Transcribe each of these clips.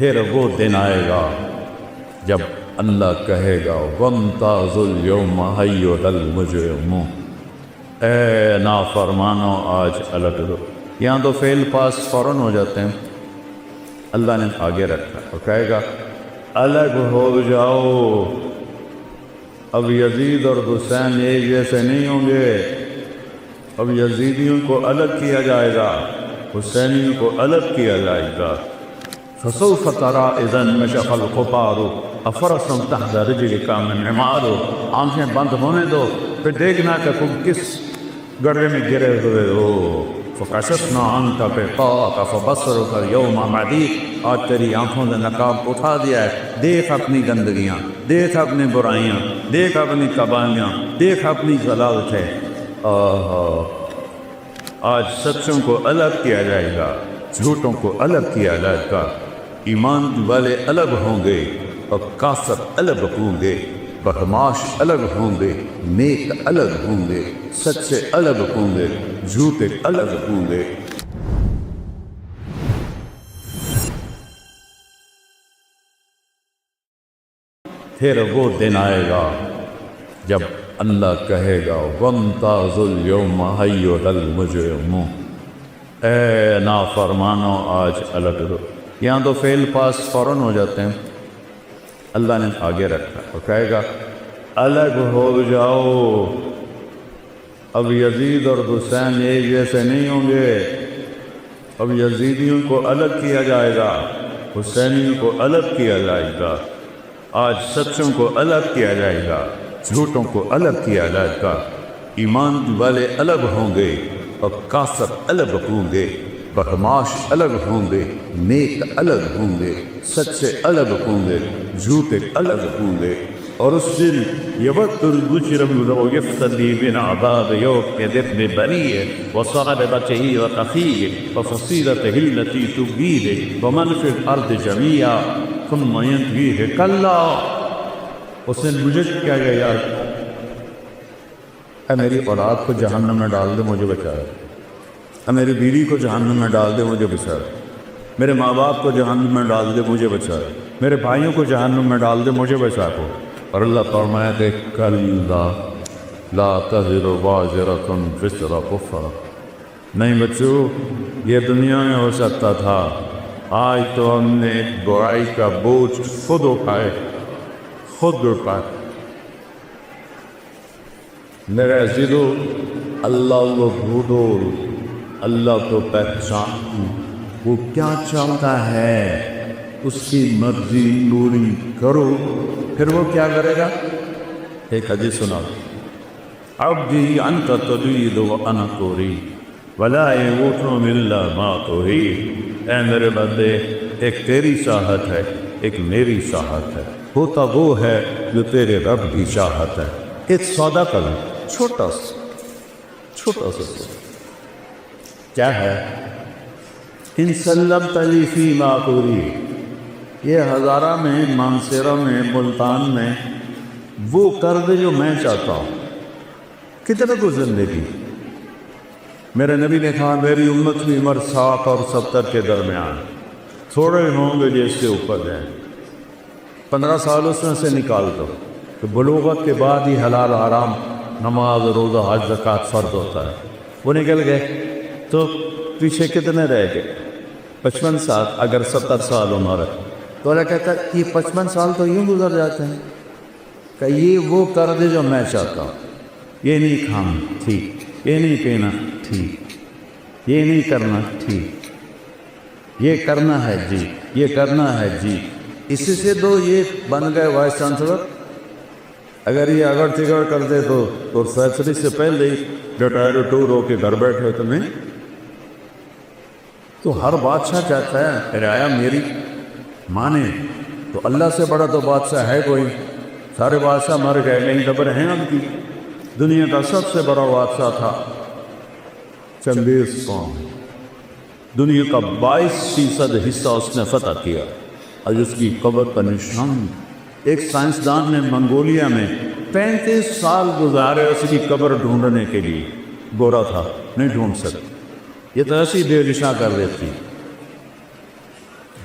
پھر وہ دن آئے گا جب اللہ کہے گا وَامْتَازُوا الْيَوْمَ أَيُّهَا الْمُجْرِمُونَ، اے نافرمانو آج الگ دو۔ یہاں تو فعل پاس فوراً ہو جاتے ہیں، اللہ نے آگے رکھا اور کہے گا الگ ہو جاؤ۔ اب یزید اور حسین ایک جیسے نہیں ہوں گے، اب یزیدیوں کو الگ کیا جائے گا، حسینیوں کو الگ کیا جائے گا۔ فسوف ترى اذا انشق القطار افرس تحت رجلك من عمار، آنکھیں بند ہونے دو پھر دیکھنا کہ تم کس گڑھے میں گرے ہوئے ہو۔ فکشفنا عنك غطاءك فبصرك اليوم حديد، آج تیری آنکھوں سے نقاب اٹھا دیا ہے، دیکھ اپنی گندگیاں، دیکھ اپنی برائیاں، دیکھ اپنی قباحیاں، دیکھ اپنی ضلالتیں۔ آج سچوں کو الگ کیا جائے گا، جھوٹوں کو الگ کیا جائے گا، ایمان والے الگ ہوں گے اور کافر الگ ہوں گے، بدمعاش الگ ہوں گے، نیک الگ ہوں گے، سچے الگ ہوں گے، جھوٹے الگ ہوں گے۔ پھر وہ دن آئے گا جب اللہ کہے گا وَامْتَازُوا الْيَوْمَ أَيُّهَا الْمُجْرِمُونَ، اے نافرمانو آج الگ دو۔ یہاں تو فعل پاس فوراً ہو جاتے ہیں، اللہ نے آگے رکھا اور کہے گا الگ ہو جاؤ۔ اب یزید اور حسین ایک جیسے نہیں ہوں گے، اب یزیدیوں کو الگ کیا جائے گا، حسینیوں کو الگ کیا جائے گا، آج سچوں کو الگ کیا جائے گا، جھوٹوں کو الگ کیا جائے گا، ایمان والے الگ ہوں گے اور کافر الگ ہوں گے، بدمعاش الگ ہوں گے، نیک الگ ہوں گے، سچے الگ ہوں گے، جھوٹے الگ ہوں گے۔ اور اس دن یود المجرم لو یفتدی من عذاب یومئذ ببنیہ وصاحبتہ وأخیہ وفصیلتہ التی تؤویہ ومن فی الارض جمیعا ثم ینجیہ کلا۔ اس دن مجھے کیا گیا یار، اے میری اولاد کو جہنم میں ڈال دے مجھے بچا، اے میری بیوی کو جہنم میں ڈال دے مجھے بچا، میرے ماں باپ کو جہنم میں ڈال دے مجھے بچا، میرے بھائیوں کو جہنم میں ڈال دے مجھے بچا کو۔ اور اللہ فرمایا کہ کلا لا تزر وازرۃ وزر اخری، نہیں بچو یہ دنیا میں ہو سکتا تھا، آج تو ہم نے برائی کا بوجھ خود اٹھائے، خود اٹھائے۔ میرے عزیزو اللہ وہ بھولو، اللہ کو پہچان، وہ کیا چاہتا ہے اس کی مرضی پوری کرو، پھر وہ کیا کرے گا۔ ایک حدیث سنا، عبدی انت ترید وانا ارید ولا یموت الا ما ترید، اے میرے بندے ایک تیری چاہت ہے ایک میری چاہت ہے، ہوتا وہ ہے جو تیرے رب کی چاہت ہے۔ ایک سودا کرو، چھوٹا سا کیا ہے، ان سلمت لی فیما ترید، یہ ہزارہ میں، مانسیرہ میں، ملتان میں وہ کر دے جو میں چاہتا ہوں۔ کتنے کو زندگی، میرے نبی نے کہا میری امت کی عمر 60 اور 70 کے درمیان، تھوڑے ہوں گے جس کے اوپر جائیں، 15 سال اس میں سے نکال دو کہ بلوغت کے بعد ہی حلال حرام، نماز روزہ حج زکوٰۃ فرض ہوتا ہے، وہ نکل گئے تو پیچھے کتنے رہ گئے، 55 سال۔ اگر 70 سال عمر ہے تو اللہ کہتا ہے یہ 55 سال تو یوں گزر جاتے ہیں کہ یہ وہ کر دے جو میں چاہتا ہوں، یہ نہیں کھانا ٹھیک، یہ نہیں پینا ٹھیک، یہ نہیں کرنا ٹھیک، یہ کرنا ہے جی، یہ کرنا ہے جی، اسی سے دو یہ بن گئے وائس چانسلر۔ اگر یہ اگر تگڑ کر دے تو فیصلے سے پہلے ہی ریٹائر ٹور ہو کے گھر بیٹھے تمہیں، تو ہر بادشاہ چاہتا ہے رعایا میری مانے، تو اللہ سے بڑا تو بادشاہ ہے کوئی، سارے بادشاہ مر گئے، نہیں خبر ہیں اب کی، دنیا کا سب سے بڑا بادشاہ تھا چنگیز خان، دنیا کا 22% حصہ اس نے فتح کیا، آج اس کی قبر کا نشان۔ ایک سائنسدان نے منگولیا میں 35 سال گزارے اس کی قبر ڈھونڈنے کے لیے، گورا تھا نہیں ڈھونڈ سکے، یہ تو ایسی بے نشاں کر دیتی۔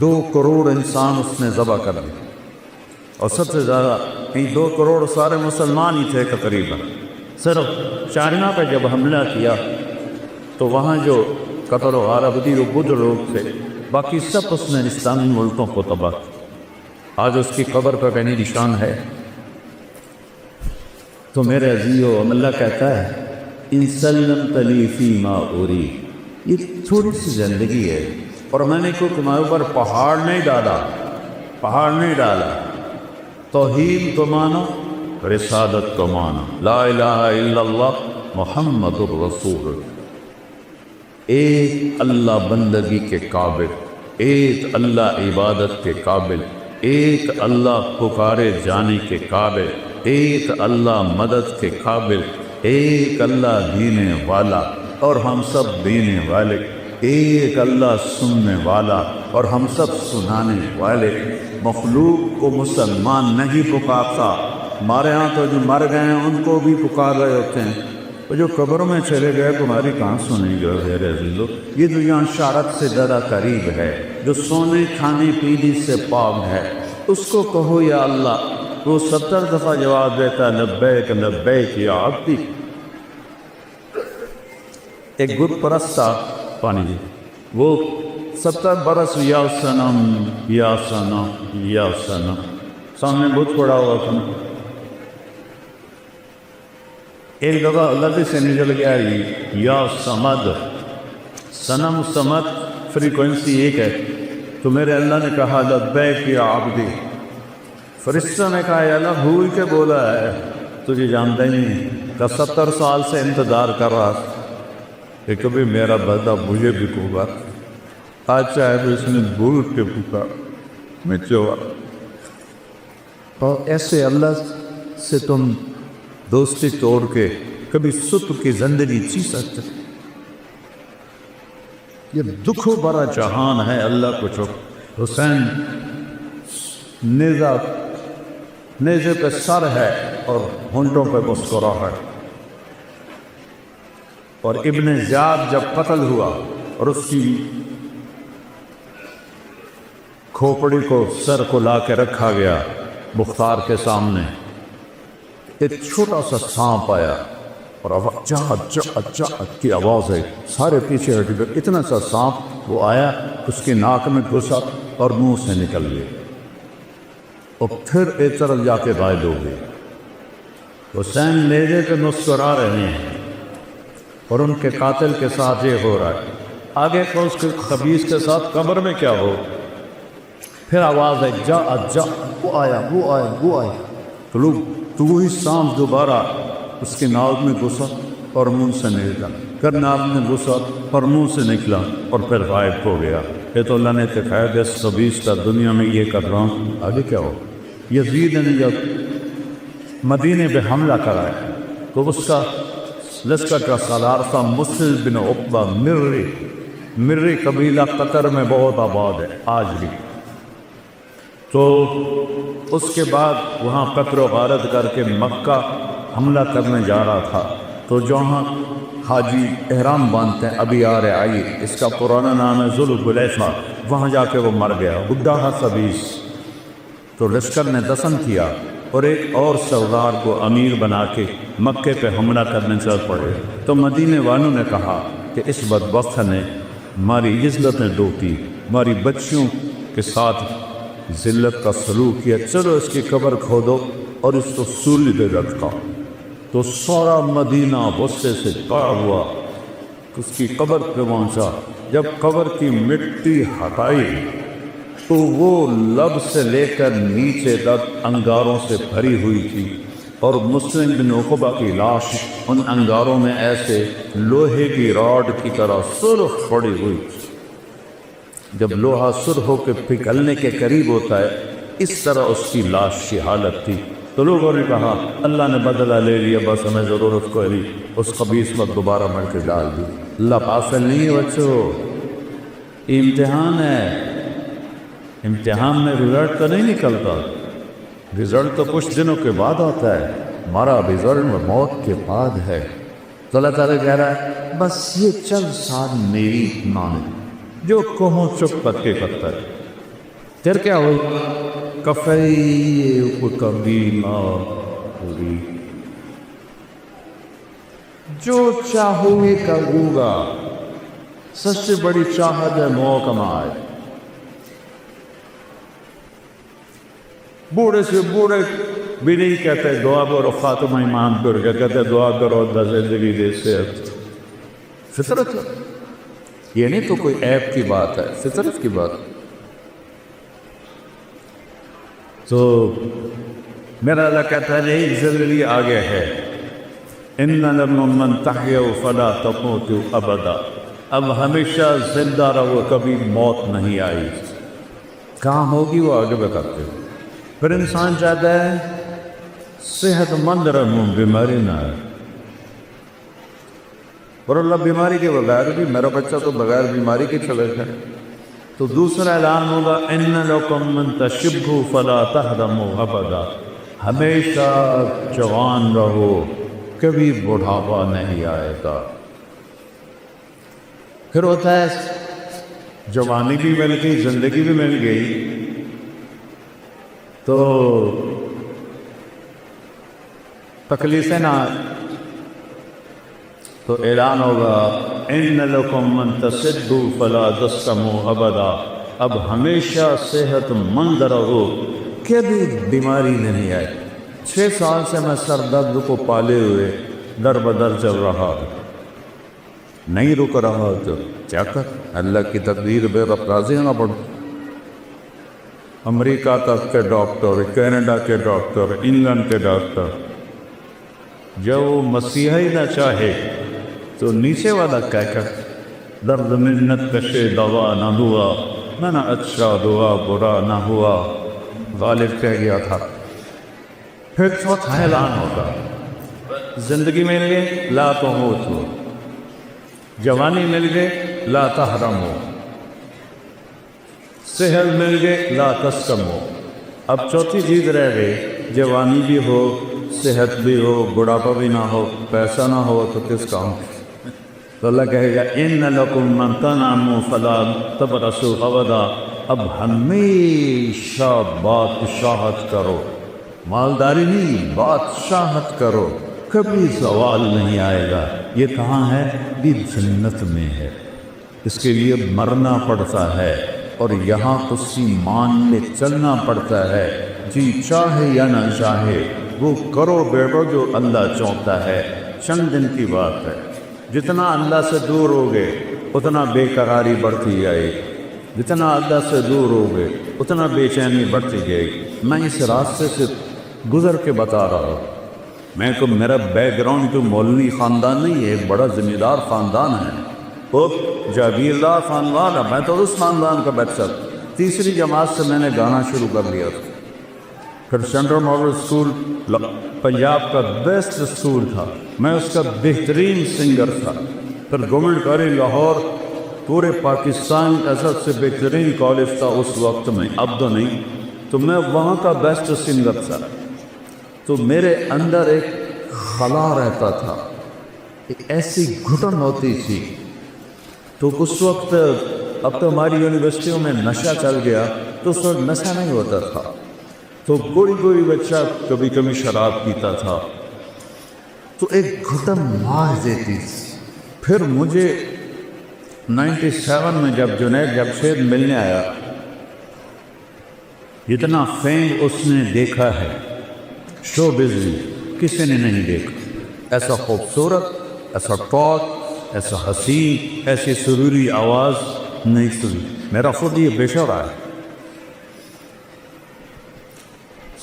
2 کروڑ انسان اس نے ذبح کر دیے، اور سب سے زیادہ 2 کروڑ سارے مسلمان ہی تھے تقریباً۔ صرف چائنا پہ جب حملہ کیا تو وہاں جو قتل و غارت ہوئی وہ بدھ لوگ تھے، باقی سب اس نے اسلامی ملکوں کو تباہ کیا۔ آج اس کی قبر پر کہیں نشان ہے۔ تو میرے عزیزو، اللہ کہتا ہے ان سلمت لی فیما اوری، یہ تھوڑی سی زندگی ہے، اور میں نے کوئی تمہارے اوپر پہاڑ نہیں ڈالا۔ توحید کو مانو، رسالت کو مانو، لا الہ الا اللہ محمد الرسول اللہ۔ ایک اللہ بندگی کے قابل، ایک اللہ عبادت کے قابل، ایک اللہ پکارے جانے کے قابل، ایک اللہ مدد کے قابل، ایک اللہ دینے والا اور ہم سب دینے والے، ایک اللہ سننے والا اور ہم سب سنانے والے۔ مخلوق کو مسلمان نہیں پکارتا، ہمارے ہاں تو جو مر گئے ہیں ان کو بھی پکار رہے ہوتے ہیں، وہ جو قبروں میں چلے گئے تمہاری کہاں سنیں گے؟ میرے عزیزو، یہ جو یہاں شارت سے زیادہ قریب ہے، جو سونے کھانے پینے سے پاک ہے، اس کو کہو یا اللہ۔ وہ 70 دفعہ جواب دیتا لبیک لبیک یا عبدی۔ ایک بت پرست تھا، پانی جی، وہ 70 برس یا صنم یا صنم یا صنم، سامنے بت پڑا ہوا تھا۔ ایک دفعہ لفظ سے نکل گیا یا سمد، صنم سمد فریکوینسی ایک ہے، تو میرے اللہ نے کہا لبیک یا عبدی۔ فرشتہ نے کہا یا اللہ بھول کے بولا ہے، تجھے جانتا ہی نہیں کہ 70 سال سے انتظار کر رہا کہ کبھی میرا بندہ مجھے بھی پکار، آج چاہے تو اس نے بھول کے پکار میں چوا۔ اور ایسے اللہ سے تم دوستی توڑ کے کبھی سکھ کی زندگی جی سکتے؟ یہ دکھوں بھرا جہان ہے، اللہ کو چھوڑ۔ حسین نیزے پہ سر ہے اور ہونٹوں پہ مسکراہٹ۔ اور ابن زیاد جب قتل ہوا اور اس کی کھوپڑی کو سر کو لا کے رکھا گیا مختار کے سامنے، ایک چھوٹا سا سانپ آیا اور چاہت چاہت چاہت کی آواز ہے، سارے پیچھے ہٹ گئے۔ اتنا سا سانپ وہ آیا، اس کی ناک میں گھسا اور منہ سے نکل گیا، اور پھر ایک طرف جا کے غائب ہو گئے۔ حسین نیزے پہ مسکرا رہے ہیں اور ان کے قاتل کے ساتھ یہ ہو رہا ہے، آگے کو اس کے خبیث کے ساتھ قبر میں کیا ہو؟ پھر آواز ہے جا جا، وہ آیا وہ آیا وہ آیا، تو وہی سانپ دوبارہ اس کی ناک میں گھسا اور منہ سے نکلا، پھر ناک میں گھسا اور منہ سے نکلا اور پھر غائب ہو گیا۔ یہ تو اللہ نے دکھایا کہ اس خبیث کا دنیا میں یہ کر رہا ہوں، آگے کیا ہو؟ یزید نے جب مدینے پہ حملہ کرایا تو اس کا لشکر کا سالار تھا مسلم بن عقبہ مری قبیلہ قطر میں بہت آباد ہے آج بھی۔ تو اس کے بعد وہاں قتل و غارت کر کے مکہ حملہ کرنے جا رہا تھا، تو جہاں حاجی احرام باندھتے ہیں ابھی آ رہے آئی، اس کا پرانا نام ہے ذوالحلیفہ، وہاں جا کے وہ مر گیا، بڈھا تھا خبیث۔ تو لشکر نے دفن کیا اور ایک اور سردار کو امیر بنا کے مکے پہ حملہ کرنے چل پڑے۔ تو مدینے والوں نے کہا کہ اس بدبخت نے ہماری عزتیں ڈوبی، ہماری بچیوں کے ساتھ ذلت کا سلوک کیا، چلو اس کی قبر کھودو اور اس کو سولی پہ رکھا۔ تو سارا مدینہ غصے سے پڑا ہوا، اس کی قبر پہ پہنچا۔ جب قبر کی مٹی ہٹائی تو وہ لب سے لے کر نیچے تک انگاروں سے بھری ہوئی تھی، اور مسلم بن عقبہ کی لاش ان انگاروں میں ایسے لوہے کی راڈ کی طرح سرخ پڑی ہوئی تھی۔ جب لوہا سرخ ہو کے پگھلنے کے قریب ہوتا ہے، اس طرح اس کی لاش کی حالت تھی۔ تو لوگوں نے کہا اللہ نے بدلہ لے لیا، بس ہمیں ضرورت کو نہیں، اس خبیث وقت دوبارہ مر کے ڈال دی۔ اللہ غافل نہیں ہے بچوں، امتحان ہے، امتحان میں رزلٹ تو نہیں نکلتا، رزلٹ تو کچھ دنوں کے بعد آتا ہے، ہمارا رزلٹ موت کے بعد ہے۔ تو اللہ تعالیٰ کہہ رہا ہے بس یہ چند سال میری مانے، جو کہوں چپ کر کے کرتا ہے، پھر کیا ہوگا؟ کفیک بما ترید، جو چاہو گے کروں گا۔ سب سے بڑی چاہت ہے موت کمائے۔ بوڑھے سے بوڑھے بھی نہیں کہتے دعا کرو خاتمہ ایمان پر، کیا کہتے دعا کرو اللہ زندگی دے صحت۔ فطرت ہے یہ، نہیں تو کوئی عیب کی بات ہے، فطرت کی بات۔ تو میرا اللہ کہتا ہے ایک زندگی آگے ہے، ان لمن تحیوا فلا تموتوا ابدا، اب ہمیشہ زندہ رہو، کبھی موت نہیں آئی۔ کہاں ہوگی وہ آگے بتاتے ہیں۔ پھر انسان چاہتا ہے صحت مند رہوں، بیماری نہ ہے، اور اللہ بیماری کے بغیر بھی، میرا بچہ تو بغیر بیماری کے چلے گئے۔ تو دوسرا اعلان ہوگا ان لکم من تشبوا فلا تحرموا ابدا، ہمیشہ جوان رہو، کبھی بڑھاپا نہیں آئے گا۔ پھر ہوتا ہے جوانی بھی مل گئی، زندگی بھی مل گئی، تو تکلیفیں نہ، تو اعلان ہوگا ان لکم من تصدوا فلا تسقموا ابدا، اب ہمیشہ صحت مند رہو، کبھی بیماری نہیں آئے۔ 6 سال سے میں سر درد کو پالے ہوئے در بدر چل رہا ہوں، نہیں رک رہا، تو کیا کر، اللہ کی تقدیر بے رب راضی ہونا پڑتا۔ امریکہ تک کے ڈاکٹر، کینیڈا کے ڈاکٹر، انگلینڈ کے ڈاکٹر، جب وہ مسیحی نہ چاہے تو نیچے والا کہہ کر درد منت کشے دوا نہ ہوا، نہ اچھا دعا برا نہ ہوا، غالب کہہ گیا تھا۔ پھر چوتھا اعلان ہوگا، زندگی مل گئے لا تموتوا، جوانی مل گئے لا تحرموا، صحت مل گئے لا تسقموا۔ اب چوتھی چیز رہ گئی، جوانی بھی ہو، صحت بھی ہو، بڑھاپا بھی نہ ہو، پیسہ نہ ہو، تو کس کام؟ تو اللہ کہے گا ان لکم من تنعموا فلا تبرسوا ابدا، اب ہمیشہ بادشاہت کرو، مالداری نہیں، بادشاہت کرو، کبھی زوال نہیں آئے گا۔ یہ کہاں ہے؟ یہ جنت میں ہے۔ اس کے لیے مرنا پڑتا ہے، اور یہاں اس کی مان لے چلنا پڑتا ہے، جی چاہے یا نہ چاہے وہ کرو بیٹو جو اللہ چاہتا ہے۔ چند دن کی بات ہے، جتنا اللہ سے دور ہوگے اتنا بے قراری بڑھتی جائے گی، جتنا اللہ سے دور ہوگے اتنا بے چینی بڑھتی جائے گی۔ میں اس راستے سے گزر کے بتا رہا ہوں، میں کو میرا بیک گراؤنڈ تو مولوی خاندان نہیں ہے، ایک بڑا ذمہ دار خاندان ہے، وہ جاگیردار خاندان ہے، میں تو اس خاندان کا بچہ۔ تیسری جماعت سے میں نے گانا شروع کر دیا تھا، پھر سینٹرل ماڈل اسکول پنجاب کا بیسٹ اسکول تھا، میں اس کا بہترین سنگر تھا، پھر گورنمنٹ کالج لاہور پورے پاکستان کا سب سے بہترین کالج تھا اس وقت میں، اب تو نہیں، تو میں وہاں کا بیسٹ سنگر تھا۔ تو میرے اندر ایک خلا رہتا تھا، ایک ایسی گھٹن ہوتی تھی، تو اس وقت، اب تو ہماری یونیورسٹیوں میں نشہ چل گیا، تو اس وقت نشہ نہیں ہوتا تھا، تو کوئی بچہ کبھی کبھی شراب پیتا تھا، تو ایک گھٹن مار دیتی تھی۔ پھر مجھے 97 میں جب جنید جمشید ملنے آیا، جتنا فیم اس نے دیکھا ہے شو بزی کسی نے نہیں دیکھا، ایسا خوبصورت، ایسا ٹاک، ایسا حسین، ایسی سروری آواز نہیں سنی۔ میرا خود یہ بشر ہے۔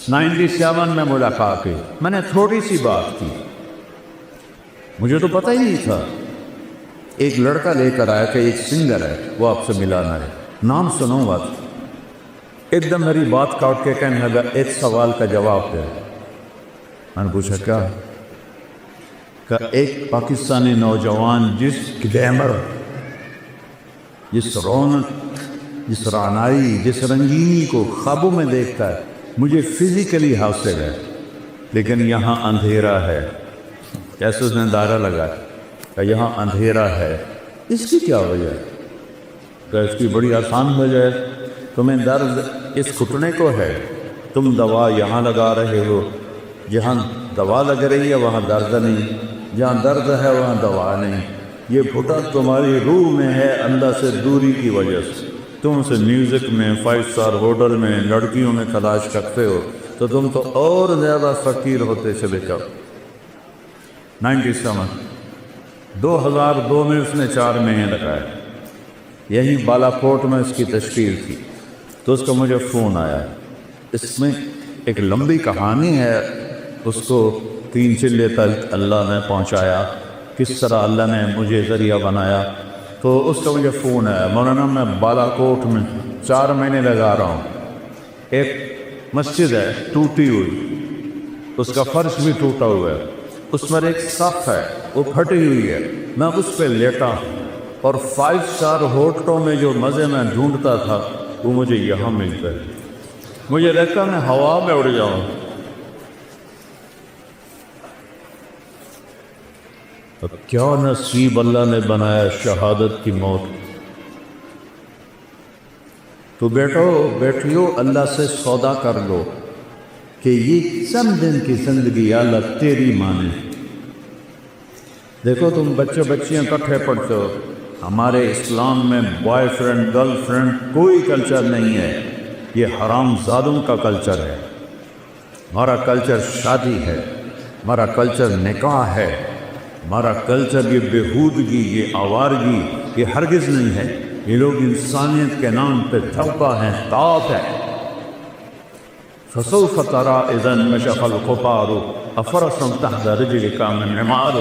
97 میں ملاقات کی، میں نے تھوڑی سی بات کی، مجھے تو پتہ ہی نہیں تھا۔ ایک لڑکا لے کر آیا کہ ایک سنگر ہے، وہ آپ سے ملانا ہے، نام سنوں گا۔ ایک دم میری بات کاٹ کے کہنے لگا ایک سوال کا جواب دے۔ میں نے پوچھا کیا؟ کہ ایک پاکستانی نوجوان جس گلیمر، جس رونق، جس رعنائی، جس رنگینی کو خوابوں میں دیکھتا ہے، مجھے فزیکلی حاصل ہے، لیکن یہاں اندھیرا ہے۔ جیسے اس نے دائرہ لگایا کہ یہاں اندھیرا ہے، اس کی کیا وجہ ہے؟ کہ اس کی بڑی آسان وجہ ہے، تمہیں درد اس گھٹنے کو ہے، تم دوا یہاں لگا رہے ہو، جہاں دوا لگ رہی ہے وہاں درد نہیں، جہاں درد ہے وہاں دوا نہیں۔ یہ گھٹن تمہاری روح میں ہے اللہ سے دوری کی وجہ سے۔ تم سے میوزک میں، 5 اسٹار ہوٹل میں، لڑکیوں میں تلاش کرتے ہو تو تم تو اور زیادہ فقیر ہوتے چلے جاؤ۔ 97 2002 میں اس نے 4 مہینے لگائے، یہی بالا کوٹ میں اس کی تشکیل تھی، تو اس کا مجھے فون آیا۔ اس میں ایک لمبی کہانی ہے، اس کو 3 چلے تک اللہ نے پہنچایا، کس طرح اللہ نے مجھے ذریعہ بنایا۔ تو اس کا مجھے فون ہے، مولانا میں بالا کوٹ میں 4 مہینے لگا رہا ہوں، ایک مسجد ہے ٹوٹی ہوئی، اس کا فرش بھی ٹوٹا ہوا ہے، اس پر ایک صف ہے وہ پھٹی ہوئی ہے، میں اس پہ لیٹا ہوں، اور 5 اسٹار ہوٹلوں میں جو مزے میں ڈھونڈتا تھا وہ مجھے یہاں ملتا ہے۔ مجھے لگتا میں ہوا میں اڑ جاؤں۔ اب کیا نصیب اللہ نے بنایا شہادت کی موت۔ تو بیٹھیو اللہ سے سودا کر لو کہ یہ چند دن کی زندگی اللہ تیری مانے۔ دیکھو تم بچے بچیاں کٹھے پڑھتے ہو، ہمارے اسلام میں بوائے فرینڈ گرل فرینڈ کوئی کلچر نہیں ہے، یہ حرام زادوں کا کلچر ہے۔ ہمارا کلچر شادی ہے، ہمارا کلچر نکاح ہے، ہمارا کلچر یہ بےہودگی، یہ آوارگی یہ ہرگز نہیں ہے۔ یہ لوگ انسانیت کے نام پہ دھوکہ ہیں، طاعت ہے۔ فسوف ترى اذا انكشف الغبار افرس تحت رجلك من عمار۔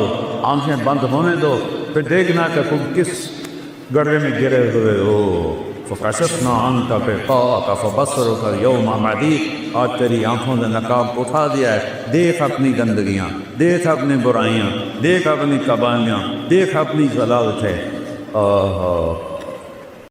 آنکھیں بند ہونے دو پھر دیکھنا کہ تم کس گڑھے میں گرے ہوئے ہو۔ فکشفنا عنك غطاءك فبصرك اليوم حديد۔ آج تیری آنکھوں نے نقاب اٹھا دیا ہے، دیکھ اپنی گندگیاں، دیکھ اپنی برائیاں، دیکھ اپنی قبالیاں، دیکھ اپنی ضلالتیں۔